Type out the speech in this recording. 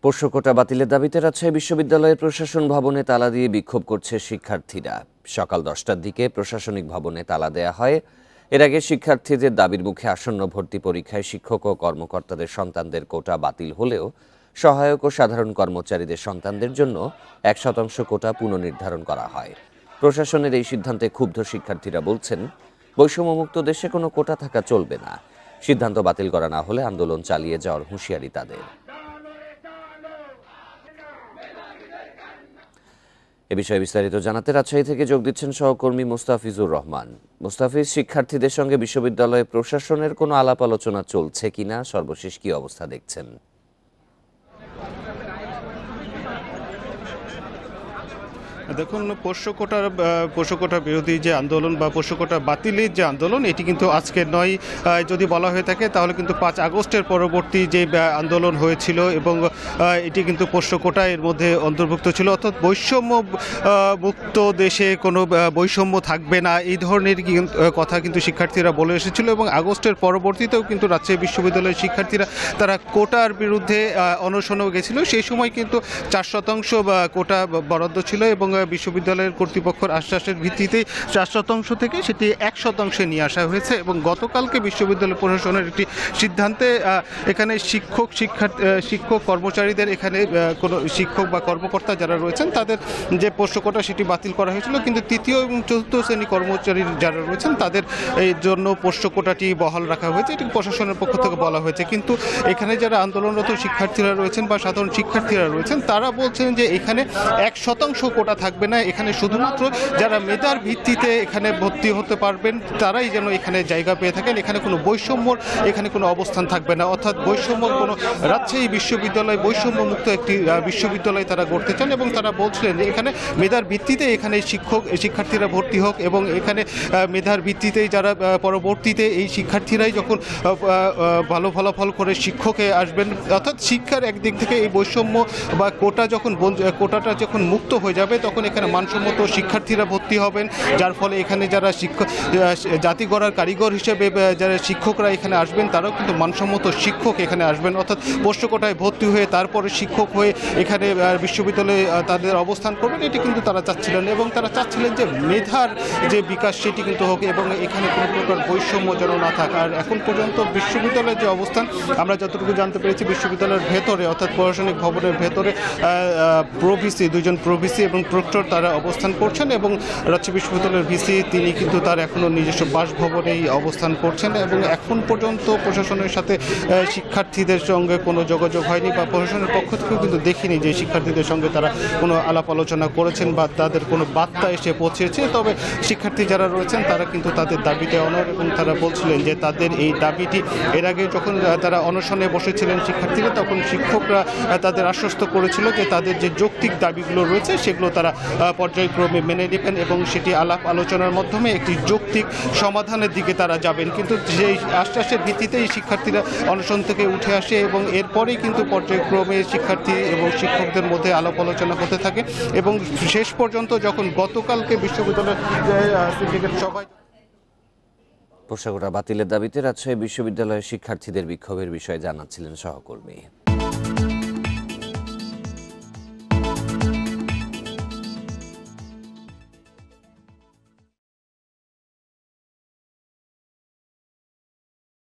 পোষ্য কোটা বাতিলের দাবিতে রাজশাহী বিশ্ববিদ্যালয়ের প্রশাসন ভবনে তালা দিয়ে বিক্ষোভ করছে শিক্ষার্থীরা। সকাল 10টার দিকে প্রশাসনিক ভবনে তালা দেয়া হয়। এর আগে শিক্ষার্থীদের দাবির মুখে আসন্ন ভর্তি পরীক্ষায় শিক্ষক ও কর্মকর্তাদের সন্তানদের কোটা বাতিল হলেও সহায়ক ও সাধারণ কর্মচারীদের সন্তানদের জন্য 1% কোটা পুনর্নির্ধারণ করা হয়। প্রশাসনের এই সিদ্ধান্তে ক্ষুব্ধ শিক্ষার্থীরা বলছেন, বৈষম্যমুক্ত দেশে কোনো কোটা থাকা চলবে না। সিদ্ধান্ত বাতিল করা না হলে আন্দোলন চালিয়ে যাওয়ার হুঁশিয়ারি তাদের। এ বিষয়ে বিস্তারিত জানাতে রাজশাহী থেকে যোগ দিচ্ছেন সহকর্মী মুস্তাফিজুর রহমান। মুস্তাফিজ, শিক্ষার্থীদের সঙ্গে বিশ্ববিদ্যালয়ে প্রশাসনের কোনো আলাপ আলোচনা চলছে কিনা, সর্বশেষ কি অবস্থা দেখছেন? দেখুন, পোষ্য কোটা বিরোধী যে আন্দোলন বা পোষ্য কোটা বাতিলের যে আন্দোলন, এটি কিন্তু আজকের নয়। যদি বলা হয়ে থাকে তাহলে কিন্তু 5 আগস্টের পরবর্তী যে আন্দোলন হয়েছিল এবং এটি কিন্তু পোষ্য কোটা এর মধ্যে অন্তর্ভুক্ত ছিল, অর্থাৎ বৈষম্য মুক্ত দেশে কোনো বৈষম্য থাকবে না, এই ধরনের কথা কিন্তু শিক্ষার্থীরা বলে এসেছিল। এবং আগস্টের পরবর্তীতেও কিন্তু রাজশাহী বিশ্ববিদ্যালয়ের শিক্ষার্থীরা তারা কোটার বিরুদ্ধে অনশনেও গেছিল। সেই সময় কিন্তু 4% কোটা বরাদ্দ ছিল এবং বিশ্ববিদ্যালয়ের কর্তৃপক্ষের আশ্বাসের ভিত্তিতে 4% থেকে সেটি 1% নিয়ে আসা হয়েছে। এবং গতকালকে বিশ্ববিদ্যালয় প্রশাসনের একটি সিদ্ধান্তে এখানে শিক্ষক কর্মচারীদের এখানে কোনো শিক্ষক বা কর্মকর্তা যারা রয়েছেন তাদের যে পোষ্য কোটা সেটি বাতিল করা হয়েছিল, কিন্তু তৃতীয় এবং চতুর্থ শ্রেণী কর্মচারী যারা রয়েছেন তাদের এই জন্য পোষ্য কোটাটি বহাল রাখা হয়েছে, এটি প্রশাসনের পক্ষ থেকে বলা হয়েছে। কিন্তু এখানে যারা আন্দোলনরত শিক্ষার্থীরা রয়েছেন বা সাধারণ শিক্ষার্থীরা রয়েছেন তারা বলছেন যে এখানে 1% কোটা থাকবে না, এখানে শুধুমাত্র যারা মেধার ভিত্তিতে এখানে ভর্তি হতে পারবেন তারাই যেন এখানে জায়গা পেয়ে থাকেন। এখানে কোনো বৈষম্যর এখানে কোনো অবস্থান থাকবে না, অর্থাৎ বৈষম্যর কোনো রাজশাহী বিশ্ববিদ্যালয় বৈষম্য মুক্ত একটি বিশ্ববিদ্যালয় তারা গড়তে চান। এবং তারা বলছিলেন যে এখানে মেধার ভিত্তিতে এখানে শিক্ষার্থীরা ভর্তি হোক এবং এখানে মেধার ভিত্তিতেই যারা পরবর্তীতে এই শিক্ষার্থীরাই যখন ভালো ফলাফল করে শিক্ষকে আসবেন, অর্থাৎ শিক্ষার একদিক থেকে এই বৈষম্য বা কোটাটা যখন মুক্ত হয়ে যাবে তখন এখানে মানসম্মত শিক্ষার্থীরা ভর্তি হবেন, যার ফলে এখানে যারা জাতি গড়ার কারিগর হিসেবে যারা শিক্ষকরা এখানে আসবেন তারাও কিন্তু মানসম্মত শিক্ষক এখানে আসবেন, অর্থাৎ পোষ্য কোটায় ভর্তি হয়ে তারপরে শিক্ষক হয়ে এখানে বিশ্ববিদ্যালয়ে তাদের অবস্থান করবেন, এটি কিন্তু তারা চাচ্ছিলেন। এবং তারা চাচ্ছিলেন যে মেধার যে বিকাশ সেটি কিন্তু হোক এবং এখানে কোনো প্রকার বৈষম্য যেন না থাকে। আর এখন পর্যন্ত বিশ্ববিদ্যালয়ের যে অবস্থান আমরা যতটুকু জানতে পেরেছি, বিশ্ববিদ্যালয়ের ভেতরে অর্থাৎ প্রশাসনিক ভবনের ভেতরে দুজন প্রভিসি এবং প্রক্টর তারা অবস্থান করছেন এবং রাজশাহী বিশ্ববিদ্যালয়ের ভিসি তিনি কিন্তু তার এখনও নিজস্ব বাসভবনেই অবস্থান করছেন। এবং এখন পর্যন্ত প্রশাসনের সাথে শিক্ষার্থীদের সঙ্গে কোনো যোগাযোগ হয়নি বা প্রশাসনের পক্ষ থেকেও কিন্তু দেখিনি যে শিক্ষার্থীদের সঙ্গে তারা কোনো আলাপ আলোচনা করেছেন বা তাদের কোনো বার্তা এসে পৌঁছেছে। তবে শিক্ষার্থী যারা রয়েছেন তারা কিন্তু তাদের দাবিতে অনড় এবং তারা বলছিলেন যে তাদের এই দাবিটি এর আগে যখন তারা অনশনে বসেছিলেন শিক্ষার্থীরা, তখন শিক্ষকরা তাদের আশ্বস্ত করেছিল যে তাদের যে যৌক্তিক দাবিগুলো রয়েছে সেগুলো তারা পর্যায়ক্রমে মেনে নেবেন এবং সেটি আলাপ আলোচনার মাধ্যমে একটি যৌক্তিক সমাধানের দিকে তারা যাবেন। কিন্তু সেই আশ্বাসের ভিত্তিতেই শিক্ষার্থীরা অনশন থেকে উঠে আসে এবং এরপরেই কিন্তু পর্যায়ক্রমে শিক্ষার্থী এবং শিক্ষকদের মধ্যে আলাপ আলোচনা হতে থাকে এবং শেষ পর্যন্ত যখন গতকালকে বিশ্ববিদ্যালয়ের সিন্ডিকেট সভায় পোষ্য কোটা বাতিলের দাবিতে রাজশাহী বিশ্ববিদ্যালয়ের শিক্ষার্থীদের বিক্ষোভের বিষয়ে জানাচ্ছিলেন সহকর্মী।